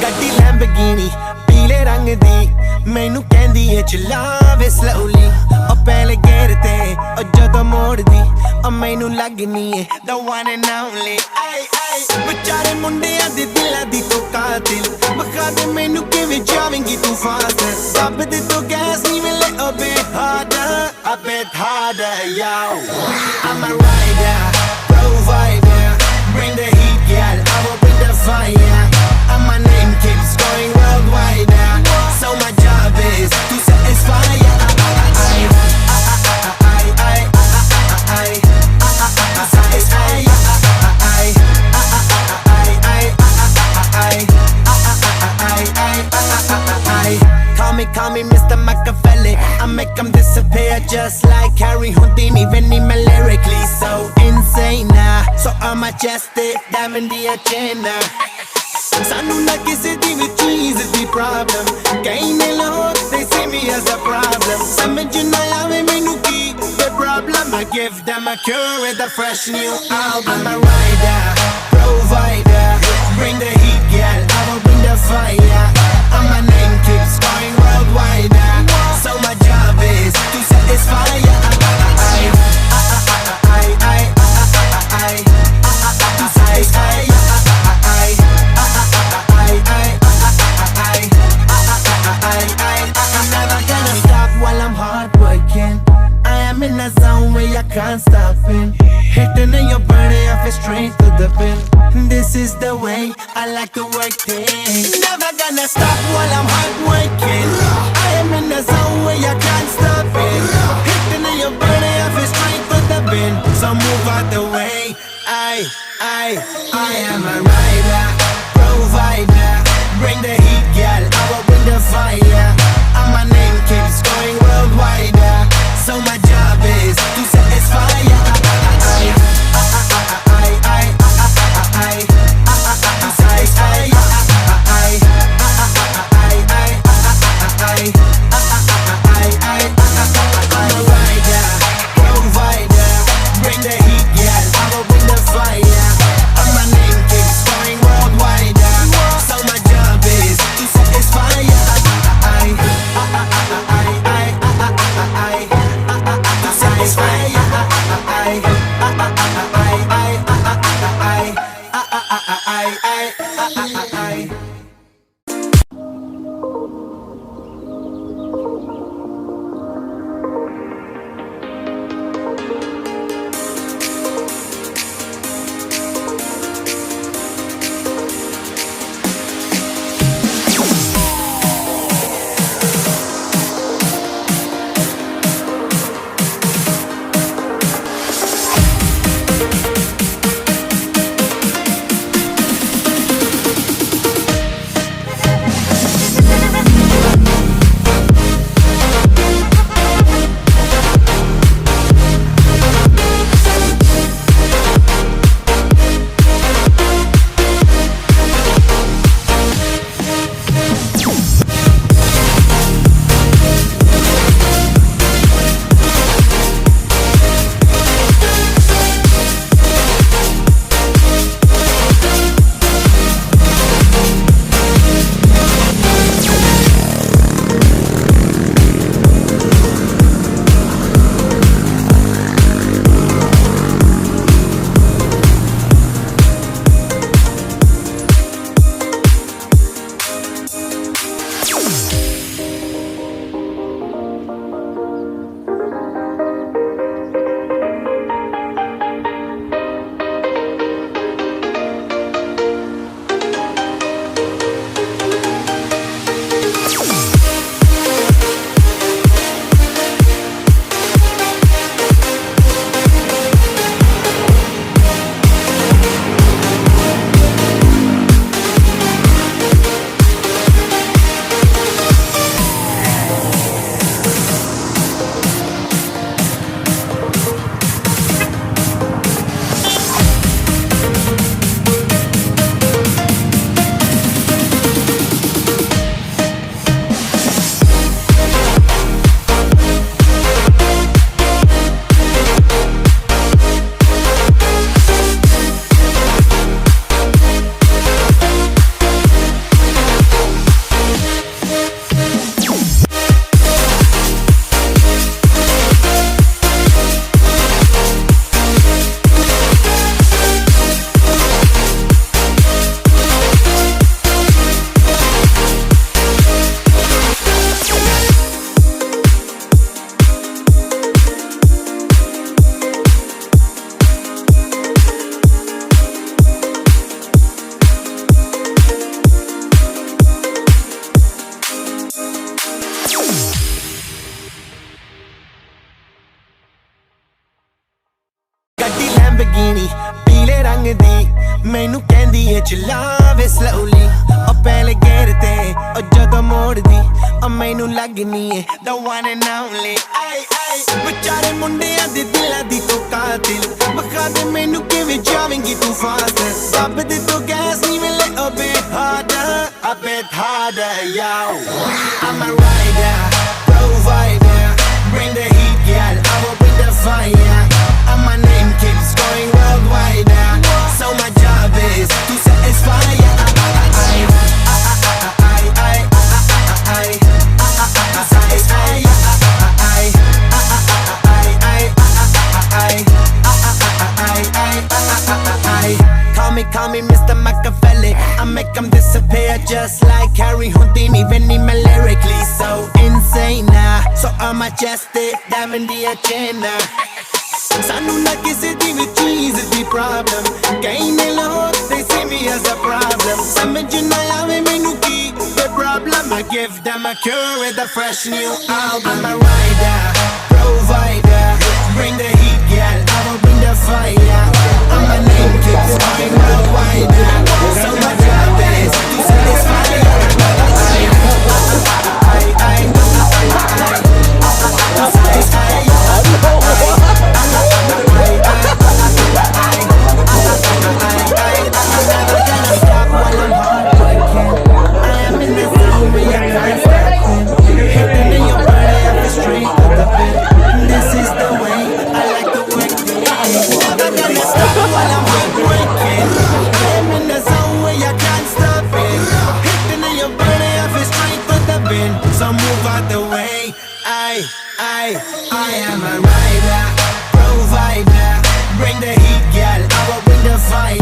ਗੱਡੀ ਲੈਂਬਰਗਿਨੀ ਪੀਲੇ ਰੰਗ ਦੀ ਮੈਨੂੰ ਕਹਿੰਦੀ ਏ ਚਲਾਵੇ slowly ਉਹ ਪਹਿਲੇ ਗੇਰ ਤੇ ਉਹ ਜਦੋਂ ਮੋੜਦੀ ਉਹ ਮੈਨੂੰ ਲੱਗਨੀ ਏ the one and only ਆਈ ਆਈ ਵਿਚਾਰੇ ਮੁੰਡਿਆਂ ਦੇ ਦਿਲਾਂ ਦੀ ਤੂੰ ਕਾਤਿਲ ਬਖਾ ਦੇ ਮੈਨੂੰ ਕਿਵੇਂ ਜਾਵੇਂਗੀ ਤੂੰ ਫਾਸਟ ਦੱਬ ਦੇ ਤੂੰ ਗੈਸ ਨਹੀਂ ਮਿਲੇ a bit harder yo I'm a rider provider bring the heat girl I will bring the fire and my name keeps going worldwide so my job is to satisfy Call me Mr. Machiavelli I make them disappear just like Harry Houdini Vinny me lyrically so insane so I'm majestic diamond the agenda ਸਾਨੂੰ ਨਾ ਕਿਸੇ ਦੀ ਵੀ ਚੀਜ਼ ਦੀ problem ਕਈ ਨੇ ਲੋਕ they see me as a problem ਸਮਝ ਨਾ ਆਵੇ ਮੈਨੂੰ ਕੀ the problem I give them a cure with a fresh new album I'm a rider provider bring the heat girl I will bring the fire and my name keeps going worldwide so my job is to satisfy to satisfy in a zone where I can't stop it hitting in your body I feel straight to the pin this is the way I like to work things never gonna stop while I'm hard working I am in a zone where I can't stop it hitting in your body I feel straight to the pin so move out the way I am a rider provider bring the heat girl I will bring the fire and my name keeps going worldwide so my job is to satisfy provider bring the heat girl I will bring the fire and my name keeps going ਨੀ ਪੀਲੇ ਰੰਗ ਦੀ ਮੈਨੂੰ ਕਹਿੰਦੀ ਏ ਚਲਾਵੇ slowly ਉਹ ਪਹਿਲੇ ਗੇਰ ਤੇ ਉਹ ਜਦੋਂ ਮੋੜਦੀ ਉਹ ਮੈਨੂੰ ਲੱਗਨੀ ਏ the one and only ਆਈ ਆਈ ਵਿਚਾਰੇ ਮੁੰਡਿਆਂ ਦੇ ਦਿਲਾਂ ਦੀ ਤੂੰ ਕਾਤਿਲ ਬਖਾ ਦੇ ਮੈਨੂੰ ਕਿਵੇਂ ਜਾਵੇਂਗੀ ਤੂੰ ਫਾਸਟ ਰੱਬ ਦੇ ਤੋਂ ਗੈਸ ਨਹੀਂ ਮਿਲੇ a bit harder yo I'm a rider provider bring the heat girl I will bring the fire and my name keeps going worldwide so my job is to satisfy Call me Mr. Machiavelli I make them disappear just like Harry Houdini Veni me lyrically so insane so I'm majestic diamond the agenda ਸਾਨੂੰ ਨਾ ਕਿਸੇ ਦੀ ਵੀ ਚੀਜ਼ ਦੀ problem ਕਈ ਨੇ ਲੋਕ they see me as a problem ਸਮਝ ਨਾ ਆਵੇ ਮੈਨੂੰ ਕੀ the problem I give them a cure with a fresh new album I'm a rider provider bring the heat girl I will bring the fire and my name keeps going worldwide so my job is to satisfy so move out the way I am a rider provider bring the heat girl I will bring the fire